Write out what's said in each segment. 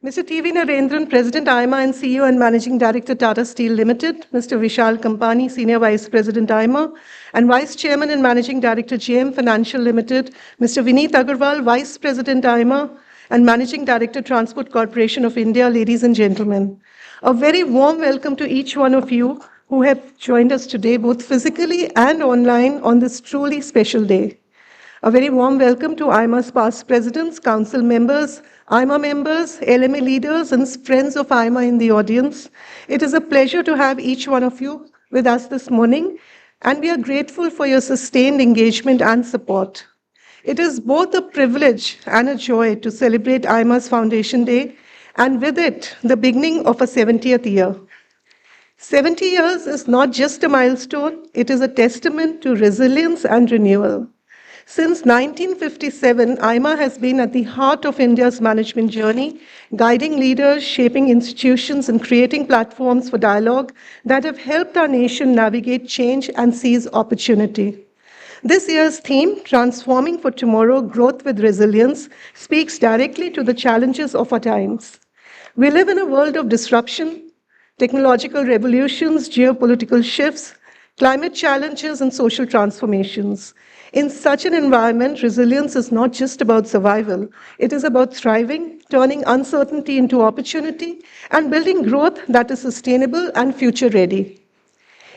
Mr. T.V. Narendran, President IMA and CEO and Managing Director Tata Steel Limited, Mr. Vishal Kampani, Senior Vice President IMA and Vice Chairman and Managing Director GM Financial Limited, Mr. Vineet Agarwal, Vice President IMA and Managing Director Transport Corporation of India, ladies and gentlemen. A very warm welcome to each one of you who have joined us today, both physically and online, on this truly special day. A very warm welcome to IMA's past presidents, council members, IMA members, LMA leaders, and friends of IMA in the audience. It is a pleasure to have each one of you with us this morning, and we are grateful for your sustained engagement and support. It is both a privilege and a joy to celebrate IMA's Foundation Day, and with it, the beginning of a 70th year. 70 years is not just a milestone, it is a testament to resilience and renewal. Since 1957, IMA has been at the heart of India's management journey, guiding leaders, shaping institutions, and creating platforms for dialogue that have helped our nation navigate change and seize opportunity. This year's theme, Transforming for Tomorrow, Growth with Resilience, speaks directly to the challenges of our times. We live in a world of disruption, technological revolutions, geopolitical shifts, climate challenges, and social transformations. In such an environment, resilience is not just about survival. It is about thriving, turning uncertainty into opportunity, and building growth that is sustainable and future-ready.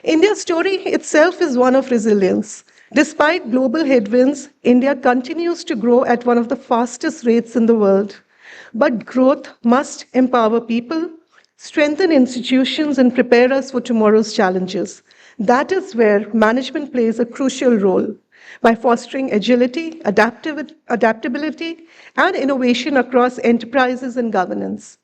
India's story itself is one of resilience. Despite global headwinds, India continues to grow at one of the fastest rates in the world. But growth must empower people, strengthen institutions, and prepare us for tomorrow's challenges. That is where management plays a crucial role, by fostering agility, adaptability, and innovation across enterprises and governance.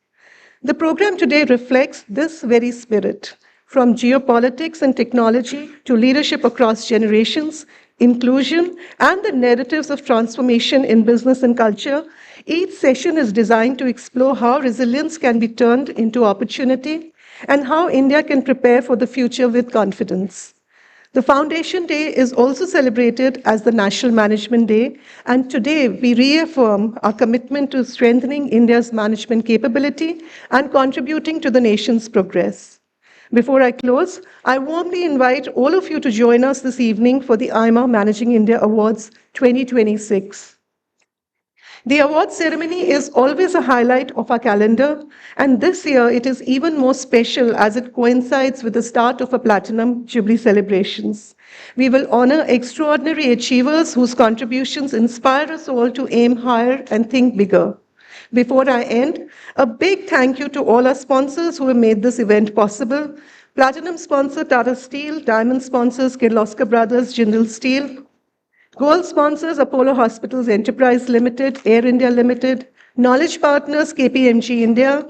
The program today reflects this very spirit. From geopolitics and technology to leadership across generations, inclusion, and the narratives of transformation in business and culture, each session is designed to explore how resilience can be turned into opportunity and how India can prepare for the future with confidence. The Foundation Day is also celebrated as the National Management Day, and today we reaffirm our commitment to strengthening India's management capability and contributing to the nation's progress. Before I close, I warmly invite all of you to join us this evening for the IMA Managing India Awards 2026. The award ceremony is always a highlight of our calendar, and this year it is even more special as it coincides with the start of a Platinum Jubilee celebrations. We will honor extraordinary achievers whose contributions inspire us all to aim higher and think bigger. Before I end, a big thank you to all our sponsors who have made this event possible. Platinum sponsor Tata Steel, Diamond sponsors Kirloskar Brothers, Jindal Steel, Gold sponsors Apollo Hospitals Enterprise Limited, Air India Limited, Knowledge Partners KPMG India,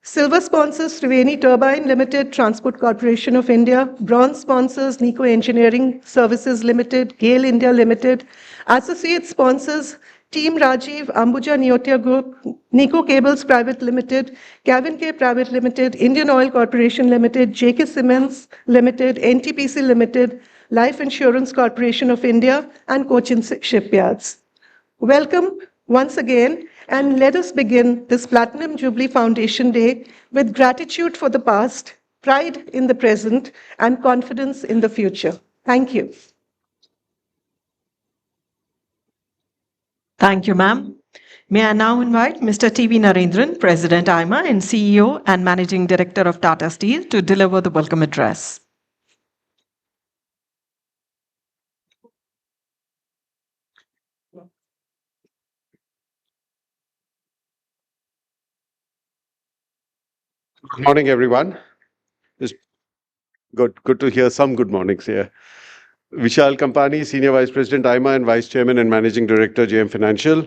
Silver sponsors Triveni Turbine Limited, Transport Corporation of India, Bronze sponsors Nico Engineering Services Limited, GAIL India Limited, Associate sponsors Team Rajiv, Ambuja Neotia Group, Nico Cables Private Limited, Kavin K Private Limited, Indian Oil Corporation Limited, JK Cements Limited, NTPC Limited, Life Insurance Corporation of India, and Cochin Shipyards. Welcome once again, and let us begin this Platinum Jubilee Foundation Day with gratitude for the past, pride in the present, and confidence in the future. Thank you. Thank you, ma'am. May I now invite Mr. T.V. Narendran, President IMA and CEO and Managing Director of Tata Steel, to deliver the welcome address. Good morning, everyone. It's good to hear some good mornings here. Vishal Kampani, Senior Vice President IMA and Vice Chairman and Managing Director GM Financial.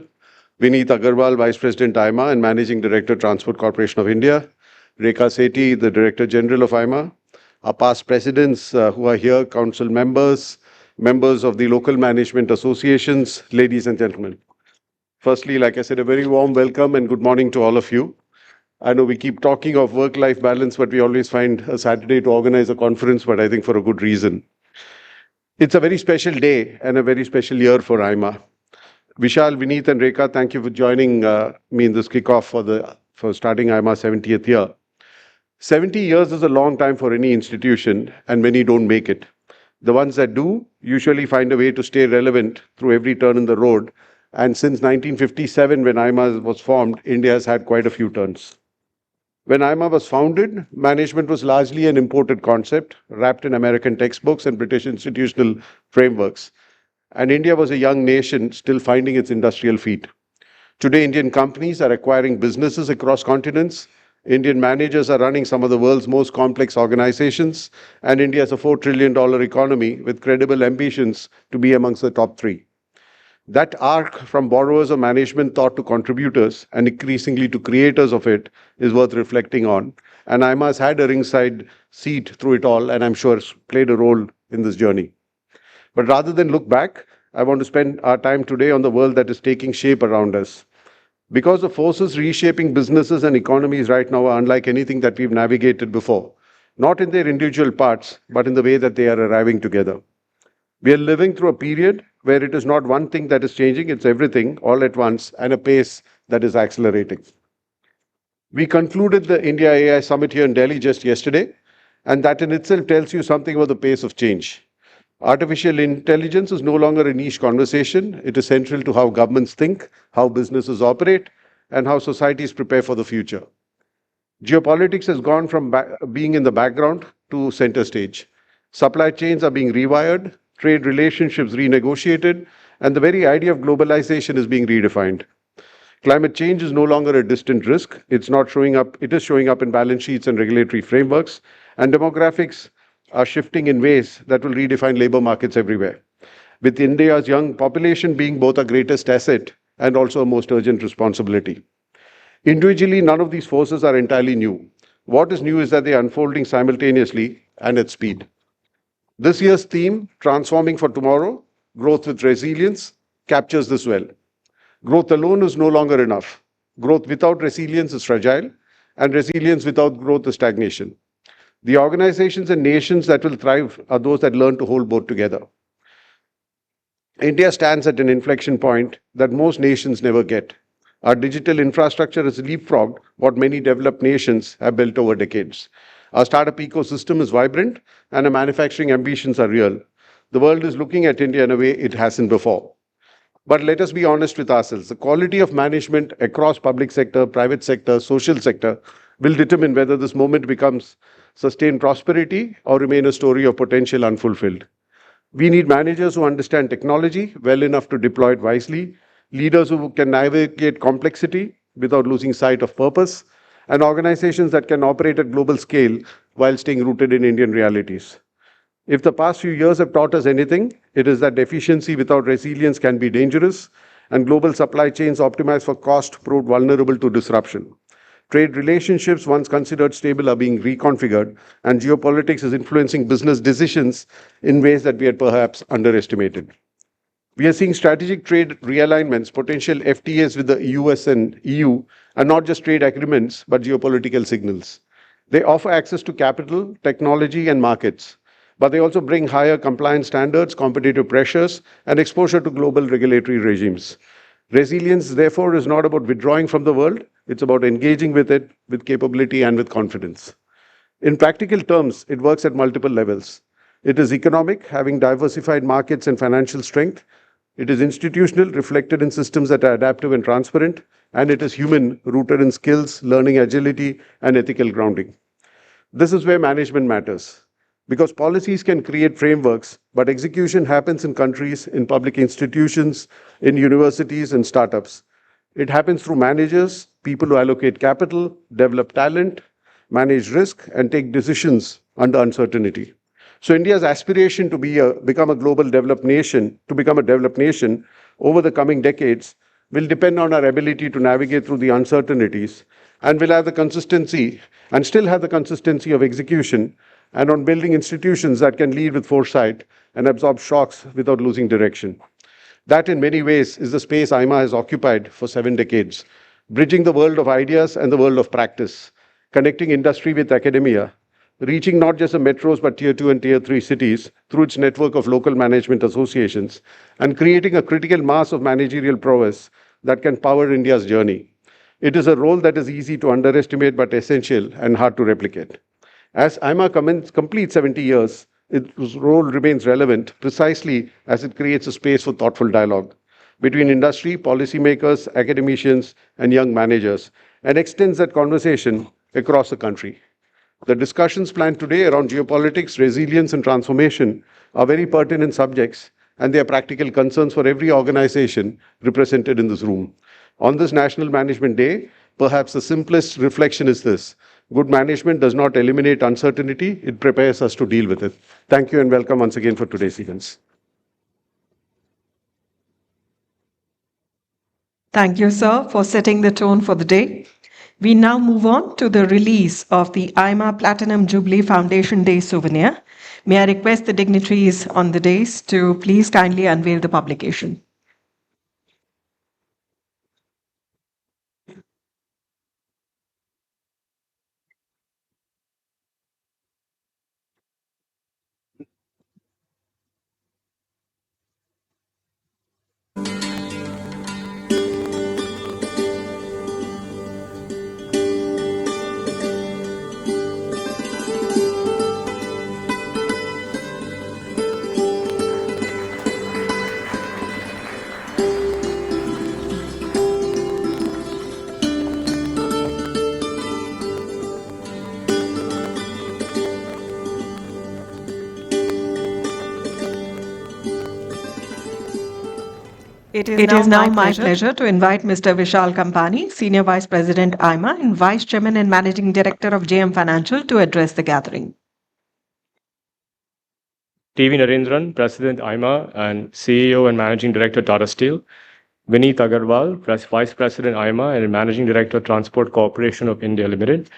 Vineet Agarwal, Vice President IMA and Managing Director Transport Corporation of India. Rekha Sethi, the Director General of IMA. Our past presidents who are here, council members, members of the local management associations, ladies and gentlemen. Firstly, like I said, a very warm welcome and good morning to all of you. I know we keep talking of work-life balance, but we always find a Saturday to organize a conference, but I think for a good reason. It's a very special day and a very special year for IMA. Vishal, Vineet and Rekha, thank you for joining me in this kickoff for the for starting IMA's 70th year. 70 years is a long time for any institution, and many don't make it. The ones that do usually find a way to stay relevant through every turn in the road. And since 1957, when IMA was formed, India has had quite a few turns. When IMA was founded, management was largely an imported concept, wrapped in American textbooks and British institutional frameworks. And India was a young nation still finding its industrial feet. Today, Indian companies are acquiring businesses across continents. Indian managers are running some of the world's most complex organizations, and India is a $4 trillion economy with credible ambitions to be amongst the top three. That arc from borrowers of management thought to contributors and increasingly to creators of it is worth reflecting on. And IMA has had a ringside seat through it all, and I'm sure has played a role in this journey. But rather than look back, I want to spend our time today on the world that is taking shape around us. Because the forces reshaping businesses and economies right now are unlike anything that we've navigated before, not in their individual parts, but in the way that they are arriving together. We are living through a period where it is not one thing that is changing, it's everything all at once and a pace that is accelerating. We concluded the India AI Summit here in Delhi just yesterday, and that in itself tells you something about the pace of change. Artificial intelligence is no longer a niche conversation. It is central to how governments think, how businesses operate, and how societies prepare for the future. Geopolitics has gone from being in the background to center stage. Supply chains are being rewired, trade relationships renegotiated, and the very idea of globalization is being redefined. Climate change is no longer a distant risk. It is showing up in balance sheets and regulatory frameworks, and demographics are shifting in ways that will redefine labor markets everywhere, with India's young population being both our greatest asset and also a most urgent responsibility. Individually, none of these forces are entirely new. What is new is that they are unfolding simultaneously and at speed. This year's theme, Transforming for Tomorrow, Growth with Resilience, captures this well. Growth alone is no longer enough. Growth without resilience is fragile, and resilience without growth is stagnation. The organizations and nations that will thrive are those that learn to hold both together. India stands at an inflection point that most nations never get. Our digital infrastructure has leapfrogged what many developed nations have built over decades. Our startup ecosystem is vibrant and our manufacturing ambitions are real. The world is looking at India in a way it hasn't before. But let us be honest with ourselves. The quality of management across public sector, private sector, social sector will determine whether this moment becomes sustained prosperity or remain a story of potential unfulfilled. We need managers who understand technology well enough to deploy it wisely, leaders who can navigate complexity without losing sight of purpose, and organizations that can operate at global scale while staying rooted in Indian realities. If the past few years have taught us anything, it is that efficiency without resilience can be dangerous, and global supply chains optimized for cost proved vulnerable to disruption. Trade relationships, once considered stable, are being reconfigured, and geopolitics is influencing business decisions in ways that we had perhaps underestimated. We are seeing strategic trade realignments, potential FTAs with the US and EU, are not just trade agreements, but geopolitical signals. They offer access to capital, technology, and markets, but they also bring higher compliance standards, competitive pressures, and exposure to global regulatory regimes. Resilience, therefore, is not about withdrawing from the world, it's about engaging with it with capability and with confidence. In practical terms, it works at multiple levels. It is economic, having diversified markets and financial strength. It is institutional, reflected in systems that are adaptive and transparent. And it is human, rooted in skills, learning agility, and ethical grounding. This is where management matters. Because policies can create frameworks, but execution happens in countries, in public institutions, in universities, and startups. It happens through managers, people who allocate capital, develop talent, manage risk, and take decisions under uncertainty. So India's aspiration to become a developed nation over the coming decades will depend on our ability to navigate through the uncertainties and will have the consistency and still have the consistency of execution and on building institutions that can lead with foresight and absorb shocks without losing direction. That, in many ways, is the space IMA has occupied for 7 decades, bridging the world of ideas and the world of practice, connecting industry with academia, reaching not just the metros but Tier 2 and Tier 3 cities through its network of local management associations, and creating a critical mass of managerial prowess that can power India's journey. It is a role that is easy to underestimate but essential and hard to replicate. As IMA completes 70 years, its role remains relevant precisely as it creates a space for thoughtful dialogue between industry, policymakers, academicians, and young managers, and extends that conversation across the country. The discussions planned today around geopolitics, resilience, and transformation are very pertinent subjects, and they are practical concerns for every organization represented in this room. On this National Management Day, perhaps the simplest reflection is this: good management does not eliminate uncertainty, it prepares us to deal with it. Thank you and welcome once again for today's events. Thank you, sir, for setting the tone for the day. We now move on to the release of the IMA Platinum Jubilee Foundation Day souvenir. May I request the dignitaries on the dais to please kindly unveil the publication. It is now my pleasure to invite Mr. Vishal Kampani, Senior Vice President IMA and Vice Chairman and Managing Director of JM Financial, to address the gathering. TV Narendran, President IMA and CEO and Managing Director Tata Steel. Vineet Agarwal, Vice President IMA and Managing Director Transport Corporation of India Limited.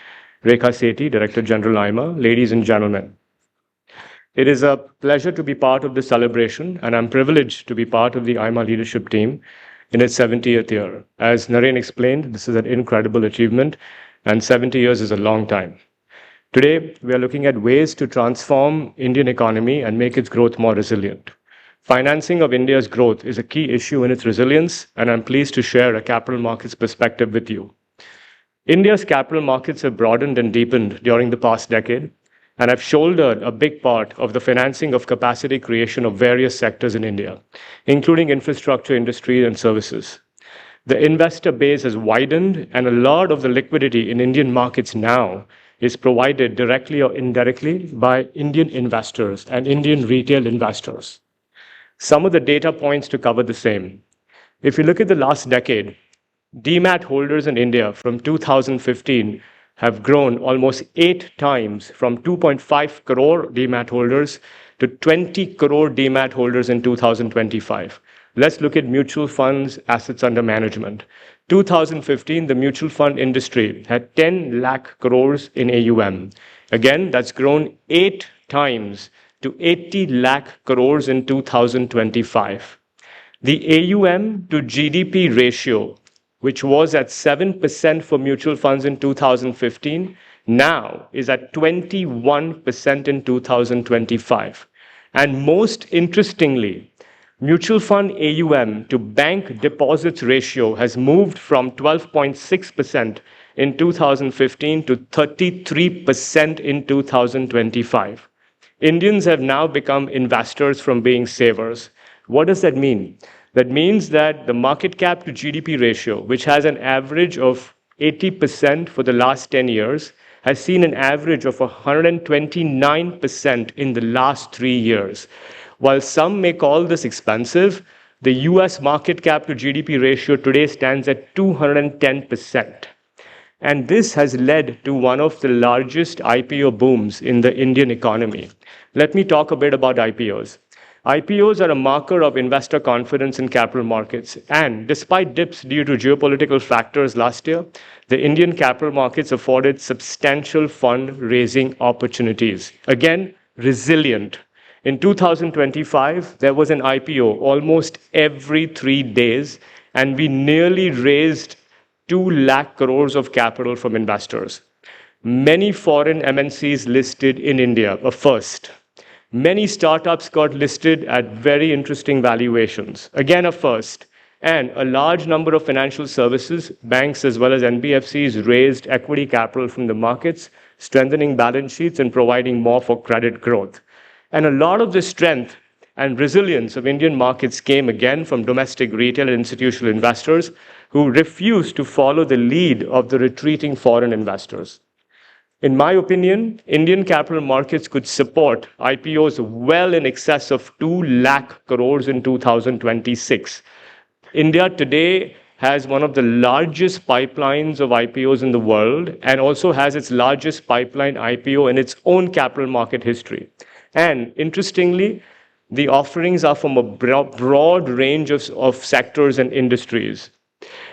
Rekha Sethi, Director General IMA. Ladies and gentlemen, it is a pleasure to be part of this celebration, and I'm privileged to be part of the IMA leadership team in its 70th year. As Naren explained, this is an incredible achievement, and 70 years is a long time. Today, we are looking at ways to transform Indian economy and make its growth more resilient. Financing of India's growth is a key issue in its resilience, and I'm pleased to share a capital markets perspective with you. India's capital markets have broadened and deepened during the past decade, and have shouldered a big part of the financing of capacity creation of various sectors in India, including infrastructure, industry, and services. The investor base has widened, and a lot of the liquidity in Indian markets now is provided directly or indirectly by Indian investors and Indian retail investors. Some of the data points to cover the same. If you look at the last decade, DMAT holders in India from 2015 have grown almost 8 times, from 2.5 crore DMAT holders to 20 crore DMAT holders in 2025. Let's look at mutual funds, assets under management. 2015, the mutual fund industry had 10 lakh crores in AUM. Again, that's grown 8 times to 80 lakh crores in 2025. The AUM to GDP ratio, which was at 7% for mutual funds in 2015, now is at 21% in 2025. And most interestingly, mutual fund AUM to bank deposits ratio has moved from 12.6% in 2015 to 33% in 2025. Indians have now become investors from being savers. What does that mean? That means that the market cap to GDP ratio, which has an average of 80% for the last 10 years, has seen an average of 129% in the last 3 years. While some may call this expensive, the US market cap to GDP ratio today stands at 210%. And this has led to one of the largest IPO booms in the Indian economy. Let me talk a bit about IPOs. IPOs are a marker of investor confidence in capital markets. And despite dips due to geopolitical factors last year, the Indian capital markets afforded substantial fundraising opportunities. Again, resilient. In 2025, there was an IPO almost every 3 days, and we nearly raised 2 lakh crores of capital from investors. Many foreign MNCs listed in India, a first. Many startups got listed at very interesting valuations. Again, a first. And a large number of financial services, banks as well as NBFCs raised equity capital from the markets, strengthening balance sheets and providing more for credit growth. And a lot of the strength and resilience of Indian markets came again from domestic retail and institutional investors who refused to follow the lead of the retreating foreign investors. In my opinion, Indian capital markets could support IPOs well in excess of 2 lakh crores in 2026. India today has one of the largest pipelines of IPOs in the world and also has its largest pipeline IPO in its own capital market history. And interestingly, the offerings are from a broad range of sectors and industries.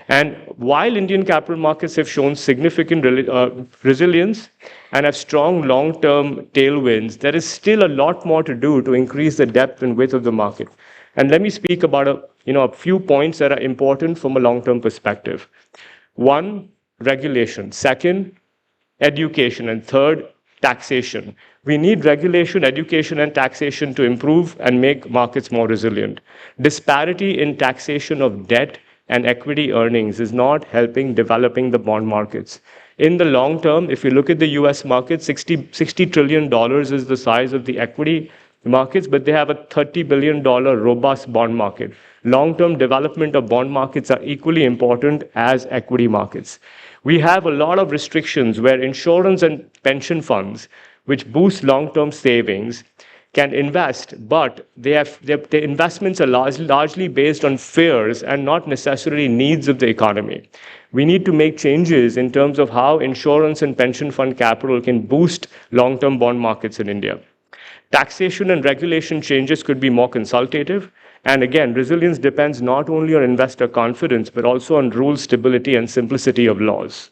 And while Indian capital markets have shown significant resilience and have strong long-term tailwinds, there is still a lot more to do to increase the depth and width of the market. And let me speak about a few points that are important from a long-term perspective. One, regulation. Second, education. And third, taxation. We need regulation, education, and taxation to improve and make markets more resilient. Disparity in taxation of debt and equity earnings is not helping developing the bond markets. In the long term, if you look at the US market, $60 trillion is the size of the equity markets, but they have a $30 billion robust bond market. Long-term development of bond markets are equally important as equity markets. We have a lot of restrictions where insurance and pension funds, which boost long-term savings, can invest, but their investments are largely based on fears and not necessarily needs of the economy. We need to make changes in terms of how insurance and pension fund capital can boost long-term bond markets in India. Taxation and regulation changes could be more consultative. And again, resilience depends not only on investor confidence, but also on rule stability and simplicity of laws.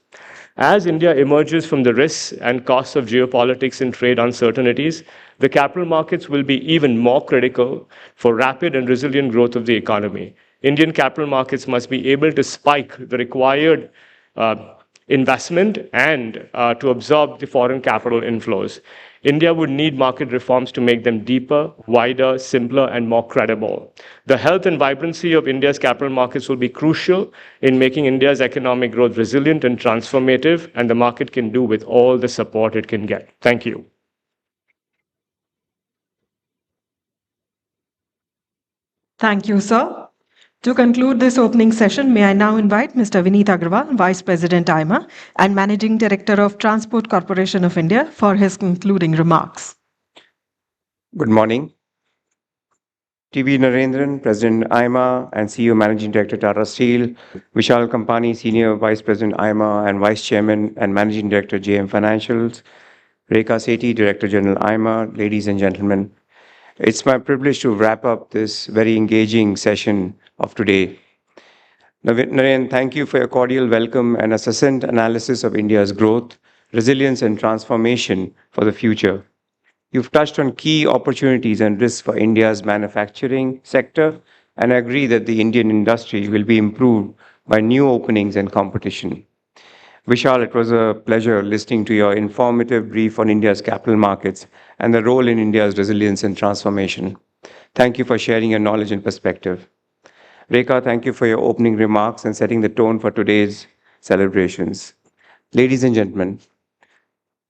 As India emerges from the risks and costs of geopolitics and trade uncertainties, the capital markets will be even more critical for rapid and resilient growth of the economy. Indian capital markets must be able to spike the required investment and to absorb the foreign capital inflows. India would need market reforms to make them deeper, wider, simpler, and more credible. The health and vibrancy of India's capital markets will be crucial in making India's economic growth resilient and transformative, and the market can do with all the support it can get. Thank you. Thank you, sir. To conclude this opening session, may I now invite Mr. Vineet Agarwal, Vice President IMA and Managing Director of Transport Corporation of India, for his concluding remarks. Good morning. TV Narendran, President IMA and CEO Managing Director Tata Steel, Vishal Kampani, Senior Vice President IMA and Vice Chairman and Managing Director JM Financials, Rekha Sethi, Director General IMA, ladies and gentlemen. It's my privilege to wrap up this very engaging session of today. Naren, thank you for your cordial welcome and a succinct analysis of India's growth, resilience, and transformation for the future. You've touched on key opportunities and risks for India's manufacturing sector, and I agree that the Indian industry will be improved by new openings and competition. Vishal, it was a pleasure listening to your informative brief on India's capital markets and the role in India's resilience and transformation. Thank you for sharing your knowledge and perspective. Rekha, thank you for your opening remarks and setting the tone for today's celebrations. Ladies and gentlemen,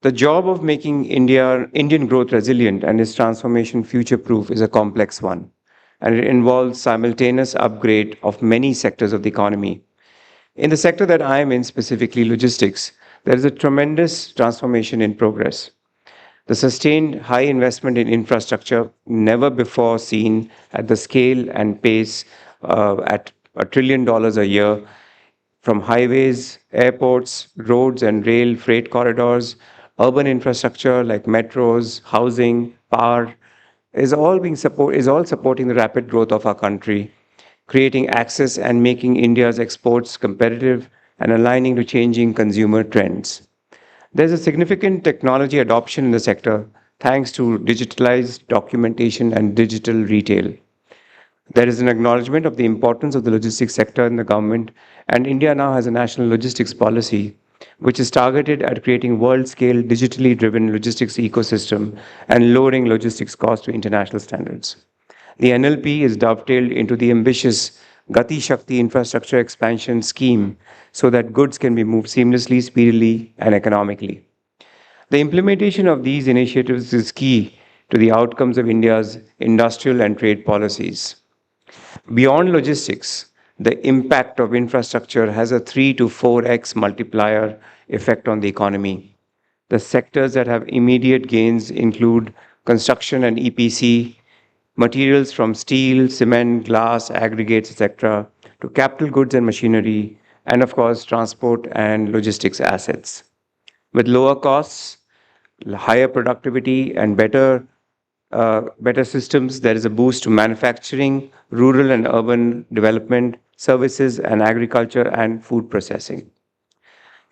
the job of making Indian growth resilient and its transformation future-proof is a complex one, and it involves simultaneous upgrade of many sectors of the economy. In the sector that I am in, specifically logistics, there is a tremendous transformation in progress. The sustained high investment in infrastructure, never before seen at the scale and pace at $1 trillion a year, from highways, airports, roads and rail freight corridors, urban infrastructure like metros, housing, power, is all supporting the rapid growth of our country, creating access and making India's exports competitive and aligning to changing consumer trends. There's a significant technology adoption in the sector thanks to digitalized documentation and digital retail. There is an acknowledgement of the importance of the logistics sector in the government, and India now has a national logistics policy which is targeted at creating world-scale digitally driven logistics ecosystem and lowering logistics costs to international standards. The NLP is dovetailed into the ambitious Gati Shakti infrastructure expansion scheme so that goods can be moved seamlessly, speedily, and economically. The implementation of these initiatives is key to the outcomes of India's industrial and trade policies. Beyond logistics, the impact of infrastructure has a 3 to 4x multiplier effect on the economy. The sectors that have immediate gains include construction and EPC, materials from steel, cement, glass, aggregates, etc., to capital goods and machinery, and of course, transport and logistics assets. With lower costs, higher productivity, and better systems, there is a boost to manufacturing, rural and urban development, services, and agriculture and food processing.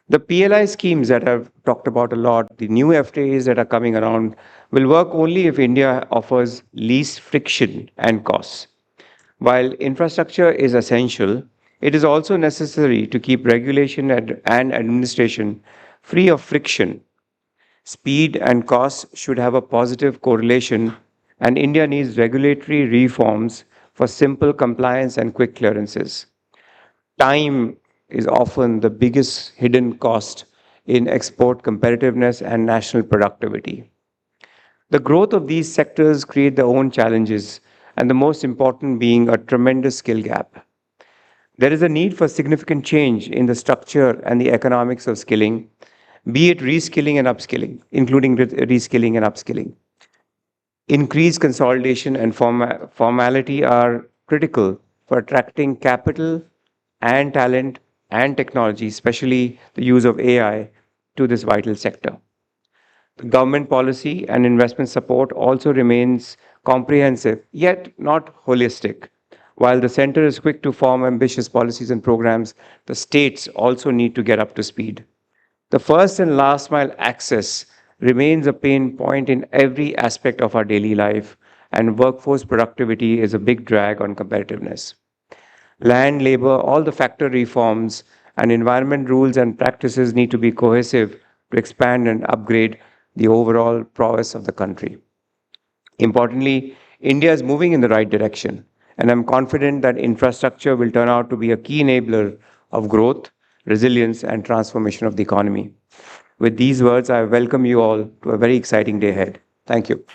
The PLI schemes that I've talked about a lot, the new FTAs that are coming around, will work only if India offers least friction and costs. While infrastructure is essential, it is also necessary to keep regulation and administration free of friction. Speed and costs should have a positive correlation, and India needs regulatory reforms for simple compliance and quick clearances. Time is often the biggest hidden cost in export competitiveness and national productivity. The growth of these sectors create their own challenges, and the most important being a tremendous skill gap. There is a need for significant change in the structure and the economics of skilling, be it reskilling and upskilling, including reskilling and upskilling. Increased consolidation and formality are critical for attracting capital and talent and technology, especially the use of AI, to this vital sector. The government policy and investment support also remains comprehensive, yet not holistic. While the center is quick to form ambitious policies and programs, the states also need to get up to speed. The first and last mile access remains a pain point in every aspect of our daily life, and workforce productivity is a big drag on competitiveness. Land, labor, all the factor reforms and environment rules and practices need to be cohesive to expand and upgrade the overall prowess of the country. Importantly, India is moving in the right direction, and I'm confident that infrastructure will turn out to be a key enabler of growth, resilience, and transformation of the economy. With these words, I welcome you all to a very exciting day ahead. Thank you.